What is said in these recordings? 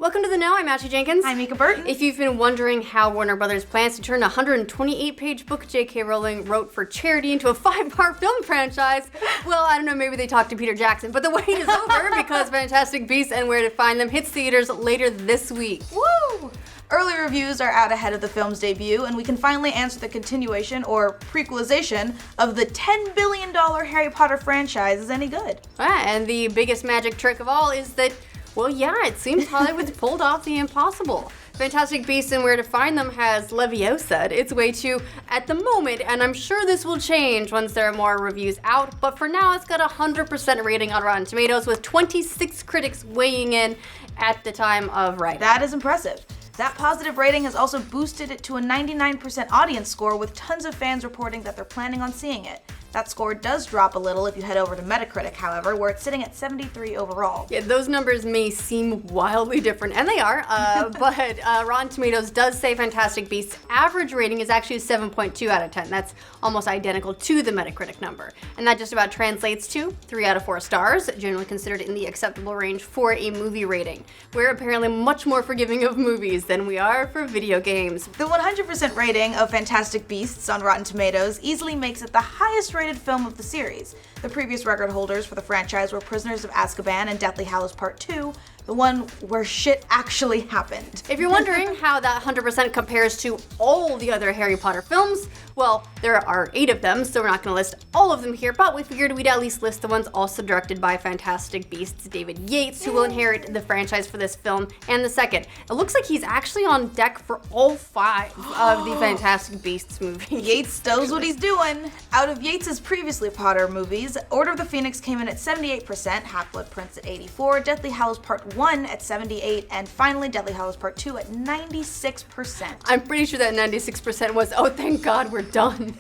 Welcome to The Know. I'm Ashley Jenkins. I'm Mica Burton. If you've been wondering how Warner Brothers plans to turn a 128-page book J.K. Rowling wrote for charity into a 5-part film franchise, well, I don't know, maybe they talked to Peter Jackson, but the wait is over because Fantastic Beasts and Where to Find Them hits theaters later this week. Woo! Early reviews are out ahead of the film's debut, and we can finally answer the continuation, or prequelization, of the $10 billion Harry Potter franchise is any good. And the biggest magic trick of all is that, well, yeah, it seems Hollywood's pulled off the impossible. Fantastic Beasts and Where to Find Them has Leviosa its way to, at the moment, and I'm sure this will change once there are more reviews out, but for now it's got a 100% rating on Rotten Tomatoes with 26 critics weighing in at the time of writing. That is impressive. That positive rating has also boosted it to a 99% audience score, with tons of fans reporting that they're planning on seeing it. That score does drop a little if you head over to Metacritic, however, where it's sitting at 73 overall. Yeah, those numbers may seem wildly different, and they are, but Rotten Tomatoes does say Fantastic Beasts' average rating is actually 7.2 out of 10. That's almost identical to the Metacritic number. And that just about translates to 3 out of 4 stars, generally considered in the acceptable range for a movie rating. We're apparently much more forgiving of movies than we are for video games. The 100% rating of Fantastic Beasts on Rotten Tomatoes easily makes it the highest rated film of the series. The previous record holders for the franchise were Prisoners of Azkaban and Deathly Hallows Part 2, the one where shit actually happened. If you're wondering how that 100% compares to all the other Harry Potter films, well, there are 8 of them, so we're not going to list all of them here, but we figured we'd at least list the ones also directed by Fantastic Beasts' David Yates, who will inherit the franchise for this film and the second. It looks like he's actually on deck for all 5 of the Fantastic Beasts movies. Yates knows what he's doing. Out of Yates' previously Potter movies, Order of the Phoenix came in at 78%, Half-Blood Prince at 84%, Deathly Hallows Part 1 at 78%, and finally Deathly Hallows Part 2 at 96%. I'm pretty sure that 96% was, oh thank God we're done.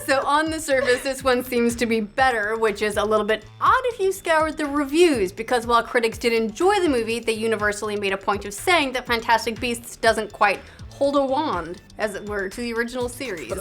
So on the surface, this one seems to be better, which is a little bit odd if you scoured the reviews, because while critics did enjoy the movie, they universally made a point of saying that Fantastic Beasts doesn't quite hold a wand, as it were, to the original series.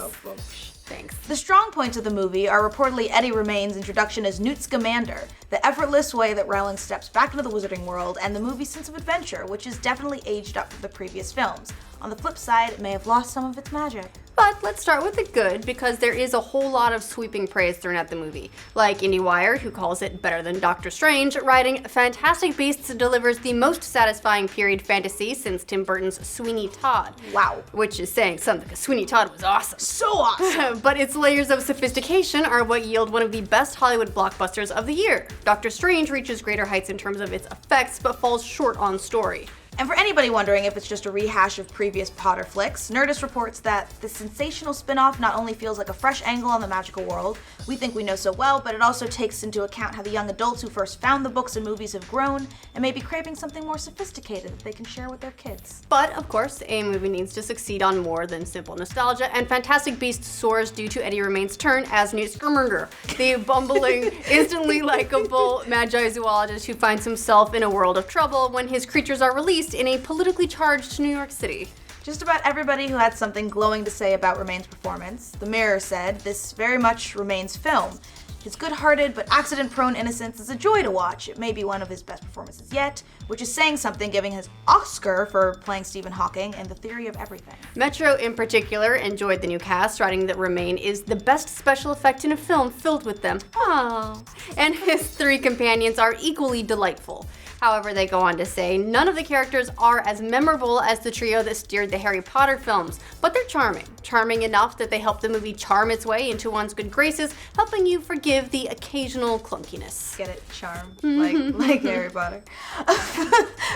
Thanks. The strong points of the movie are reportedly Eddy Remaine's introduction as Newt Scamander, the effortless way that Rowling steps back into the wizarding world, and the movie's sense of adventure, which is definitely aged up from the previous films. On the flip side, it may have lost some of its magic. But let's start with the good, because there is a whole lot of sweeping praise thrown at the movie. Like IndieWire, who calls it better than Doctor Strange, writing, Fantastic Beasts delivers the most satisfying period fantasy since Tim Burton's Sweeney Todd. Wow. Which is saying something, because Sweeney Todd was awesome. So awesome! But its layers of sophistication are what yield one of the best Hollywood blockbusters of the year. Doctor Strange reaches greater heights in terms of its effects, but falls short on story. And for anybody wondering if it's just a rehash of previous Potter flicks, Nerdist reports that the sensational spin-off not only feels like a fresh angle on the magical world we think we know so well, but it also takes into account how the young adults who first found the books and movies have grown and may be craving something more sophisticated that they can share with their kids. But, of course, a movie needs to succeed on more than simple nostalgia, and Fantastic Beasts soars due to Eddy Remaine's turn as Newt Scamander, the bumbling, instantly likable magi zoologist who finds himself in a world of trouble when his creatures are released in a politically charged New York City. Just about everybody who had something glowing to say about Remaine's performance. The Mirror said, "This very much Remaine's film. His good-hearted but accident-prone innocence is a joy to watch. It may be one of his best performances yet," which is saying something, giving his Oscar for playing Stephen Hawking in The Theory of Everything. Metro, in particular, enjoyed the new cast, writing that Remaine is the best special effect in a film filled with them. Aww. And his 3 companions are equally delightful. However, they go on to say, none of the characters are as memorable as the trio that steered the Harry Potter films, but they're charming. Charming enough that they help the movie charm its way into one's good graces, helping you forgive the occasional clunkiness. Get it? Charm. Like Harry Potter.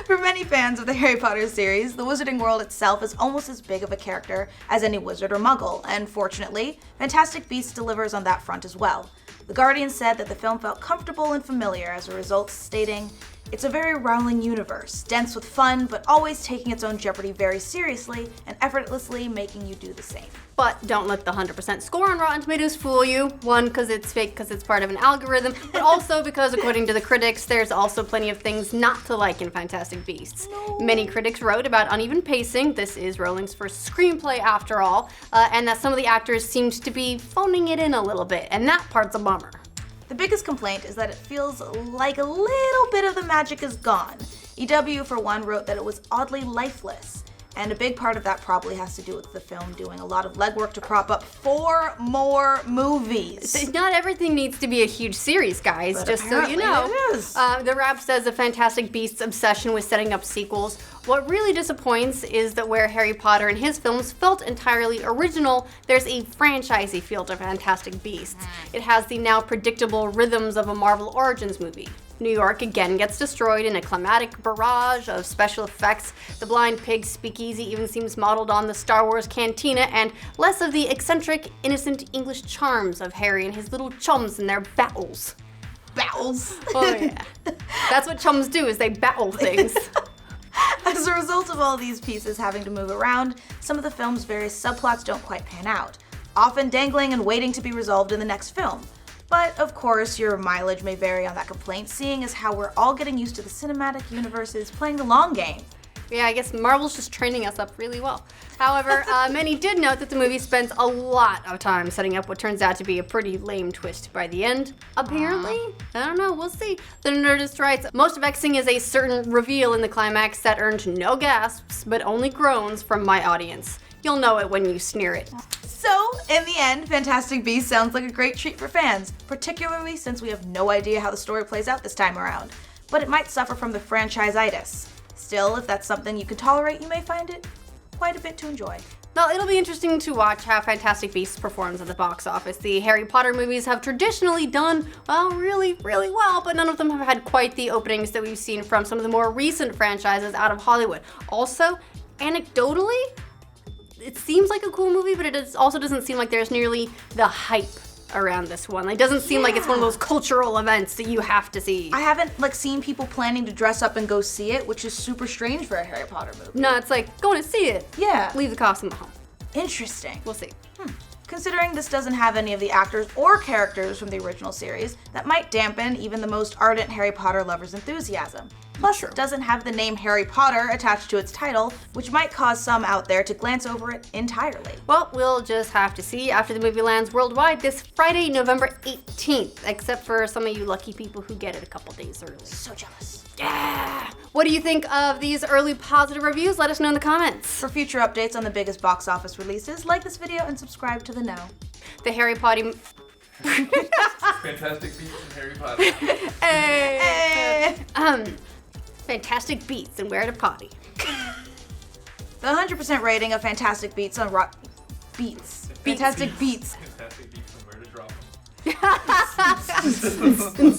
For many fans of the Harry Potter series, the wizarding world itself is almost as big of a character as any wizard or muggle, and fortunately, Fantastic Beasts delivers on that front as well. The Guardian said that the film felt comfortable and familiar as a result, stating, "It's a very Rowling universe, dense with fun, but always taking its own jeopardy very seriously and effortlessly making you do the same." But don't let the 100% score on Rotten Tomatoes fool you. One, because it's fake, because it's part of an algorithm, but also because, according to the critics, there's also plenty of things not to like in Fantastic Beasts. No. Many critics wrote about uneven pacing, this is Rowling's first screenplay after all, and that some of the actors seemed to be phoning it in a little bit, and that part's a bummer. The biggest complaint is that it feels like a little bit of the magic is gone. EW, for one, wrote that it was oddly lifeless. And a big part of that probably has to do with the film doing a lot of legwork to prop up 4 more movies. Not everything needs to be a huge series, guys, But just so you know. it is. The Wrap says the Fantastic Beasts' obsession with setting up sequels. What really disappoints is that where Harry Potter and his films felt entirely original, there's a franchisey feel to Fantastic Beasts. It has the now predictable rhythms of a Marvel Origins movie. New York again gets destroyed in a climatic barrage of special effects. The Blind Pig's speakeasy even seems modeled on the Star Wars cantina, and less of the eccentric, innocent English charms of Harry and his little chums and their battles. Battles. Oh yeah. That's what chums do, is they battle things. As a result of all these pieces having to move around, some of the film's various subplots don't quite pan out, often dangling and waiting to be resolved in the next film. But, of course, your mileage may vary on that complaint, seeing as how we're all getting used to the cinematic universes playing the long game. Yeah, I guess Marvel's just training us up really well. However, many did note that the movie spends a lot of time setting up what turns out to be a pretty lame twist by the end. Apparently. I don't know, we'll see. The Nerdist writes, most vexing is a certain reveal in the climax that earned no gasps, but only groans from my audience. You'll know it when you sneer it. So, in the end, Fantastic Beasts sounds like a great treat for fans, particularly since we have no idea how the story plays out this time around. But it might suffer from the franchise-itis. Still, if that's something you can tolerate, you may find it quite a bit to enjoy. Well, it'll be interesting to watch how Fantastic Beasts performs at the box office. The Harry Potter movies have traditionally done, well, really, really well, but none of them have had quite the openings that we've seen from some of the more recent franchises out of Hollywood. Also, anecdotally, it seems like a cool movie, but it also doesn't seem like there's nearly the hype around this one. It doesn't seem like it's one of those cultural events that you have to see. I haven't seen people planning to dress up and go see it, which is super strange for a Harry Potter movie. No, it's like, going to see it. Yeah. Leave the costume at home. Interesting. We'll see. Considering this doesn't have any of the actors or characters from the original series, that might dampen even the most ardent Harry Potter lovers' enthusiasm. Plus, it doesn't have the name Harry Potter attached to its title, which might cause some out there to glance over it entirely. Well, we'll just have to see after the movie lands worldwide this Friday, November 18th, except for some of you lucky people who get it a couple days early. So jealous. Yeah! What do you think of these early positive reviews? Let us know in the comments. For future updates on the biggest box office releases, like this video and subscribe to The Know. The Harry Potter... Fantastic Beasts and Harry Potter. Hey! Fantastic Beats and Where to Potty. The 100% rating of Fantastic Beats on Fantastic Beats. Fantastic Beasts and Where to Drop Them.